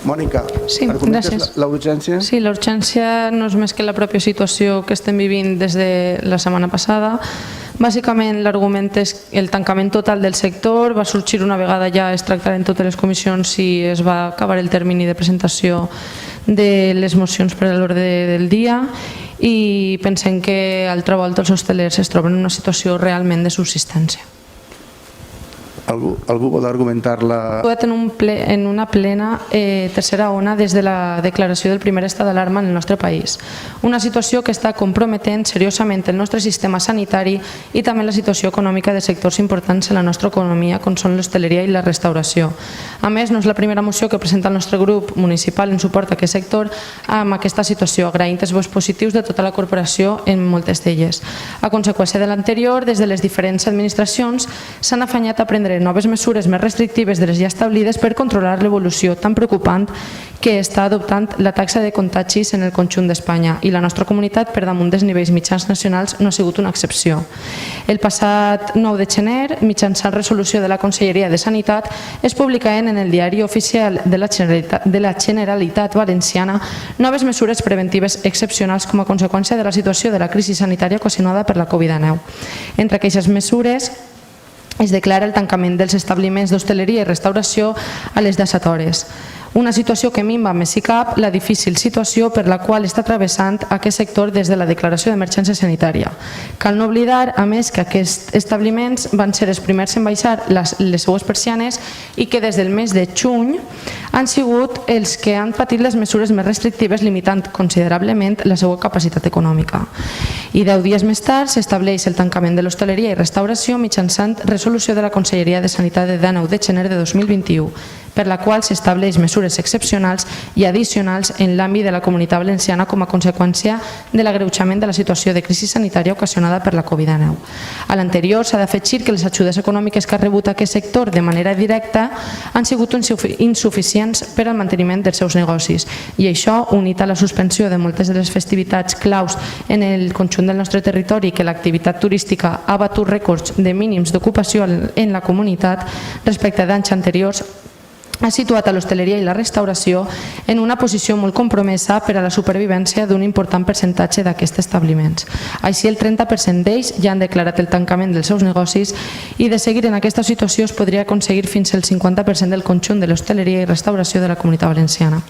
Mònica, Sí, argumentes gràcies. la urgència? Sí, la urgència no és més que la pròpia situació que estem vivint des de la setmana passada. Bàsicament l'argument és el tancament total del sector, va sorgir una vegada ja es tractaren totes les comissions i es va acabar el termini de presentació de les mocions per a l'ordre del dia i pensem que altra volta els hostelers es troben en una situació realment de subsistència. Algú vol argumentar-la? En una plena tercera ona des de la declaració del primer estat d'alarma en el nostre país. Una situació que està comprometent seriosament el nostre sistema sanitari i també la situació econòmica de sectors importants en la nostra economia, com són l'hostaleria i la restauració. A més, no és la primera moció que presenta el nostre grup municipal en suport a aquest sector amb aquesta situació, agraint els vots positius de tota la corporació en moltes d'elles. A conseqüència de l'anterior, des de les diferents administracions s'han afanyat a prendre noves mesures més restrictives de les ja establides per controlar l'evolució tan preocupant que està adoptant la taxa de contagis en el conjunt d'Espanya i la nostra comunitat per damunt dels nivells mitjans nacionals no ha sigut una excepció. El passat 9 de gener, mitjançant resolució de la Conselleria de Sanitat, es publicaven en el diari oficial de la Generalitat Valenciana noves mesures preventives excepcionals com a conseqüència de la situació de la crisi sanitària ocasionada per la Covid-19. Entre aquestes mesures es declara el tancament dels establiments d'hostaleria i restauració a les 17 hores. Una situació que minva més si cap la difícil situació per la qual està travessant aquest sector des de la declaració d'emergència sanitària. Cal no oblidar, a més, que aquests establiments van ser els primers en baixar les seues persianes i que des del mes de juny han sigut els que han patit les mesures més restrictives limitant considerablement la seva capacitat econòmica. I 10 dies més tard s'estableix el tancament de l'hostaleria i restauració mitjançant resolució de la Conselleria de Sanitat de 9 de gener de 2021, per la qual s'estableix mesures excepcionals i addicionals en l'àmbit de la Comunitat Valenciana com a conseqüència de l'agreujament de la situació de crisi sanitària ocasionada per la Covid-19. A l'anterior s'ha d'afegir que les ajudes econòmiques que ha rebut aquest sector de manera directa han sigut insuficients per al manteniment dels seus negocis i això, unit a la suspensió de moltes de les festivitats claus en el conjunt del nostre territori que l'activitat turística ha batut rècords de mínims d'ocupació en la comunitat respecte d'anys anteriors, ha situat a l'hostaleria i la restauració en una posició molt compromesa per a la supervivència d'un important percentatge d'aquests establiments. Així, el 30% d'ells ja han declarat el tancament dels seus negocis i de seguir en aquesta situació es podria aconseguir fins al 50% del conjunt de l'hostaleria i restauració de la Comunitat Valenciana.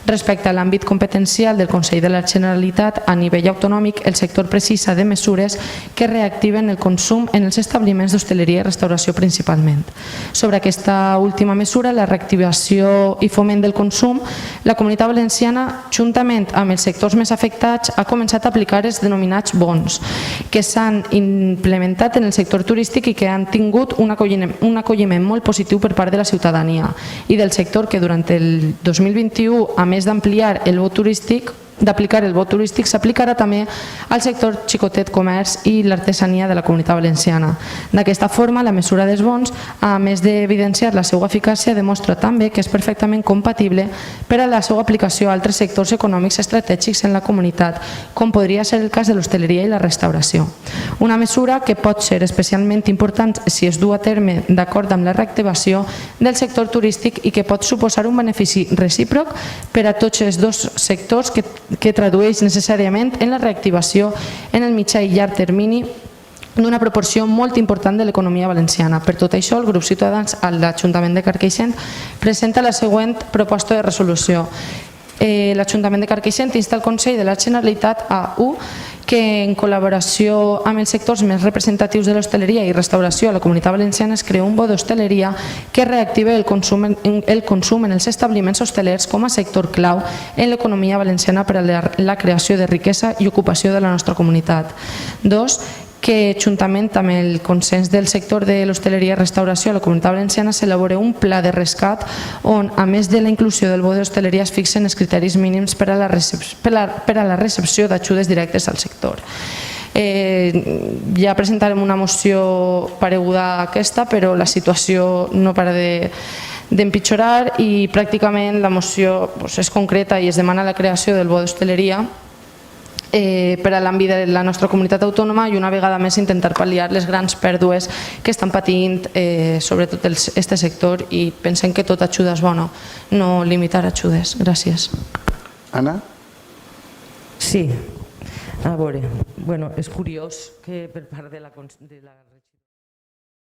Respecte a l'àmbit competencial del Consell de la Generalitat, a nivell autonòmic, el sector precisa de mesures que reactiven el consum en els establiments d'hostaleria i restauració principalment. Sobre aquesta última mesura, la reactivació i foment del consum, la Comunitat Valenciana, juntament amb els sectors més afectats, ha començat a aplicar els denominats bons, que s'han implementat en el sector turístic i que han tingut un acolliment molt positiu per part de la ciutadania i del sector que durant el 2021, a més d'ampliar el vot turístic, d'aplicar el vot turístic, s'aplicarà també al sector xicotet comerç i l'artesania de la Comunitat Valenciana. D'aquesta forma, la mesura dels bons, a més d'evidenciar la seva eficàcia, demostra també que és perfectament compatible per a la seva aplicació a altres sectors econòmics estratègics en la comunitat, com podria ser el cas de l'hostaleria i la restauració. Una mesura que pot ser especialment important si es du a terme d'acord amb la reactivació del sector turístic i que pot suposar un benefici recíproc per a tots els dos sectors que tradueix necessàriament en la reactivació en el mitjà i llarg termini d'una proporció molt important de l'economia valenciana. Per tot això, el grup Ciutadans a l'Ajuntament de Carcaixent presenta la següent proposta de resolució. L'Ajuntament de Carcaixent insta el Consell de la Generalitat a 1. que en col·laboració amb els sectors més representatius de l'hostaleria i restauració a la Comunitat Valenciana es crea un bo d'hostaleria que reactive el consum en els establiments hostelers com a sector clau en l'economia valenciana per a la creació de riquesa i ocupació de la nostra comunitat. 2. que juntament amb el consens del sector de l'hostaleria i restauració a la Comunitat Valenciana s'elabora un pla de rescat on, a més de la inclusió del bo d'hostaleria, es fixen els criteris mínims per a la recepció d'ajudes directes al sector. Ja presentarem una moció pareguda a aquesta, però la situació no para d'empitjorar i pràcticament la moció és concreta i es demana la creació del bo d'hostaleria per a l'àmbit de la nostra comunitat autònoma i una vegada més intentar pal·liar les grans pèrdues que estan patint sobretot aquest sector i pensem que tota ajuda és bona, no limitar ajudes. Gràcies. Anna? Sí, a veure, és curiós que per part de la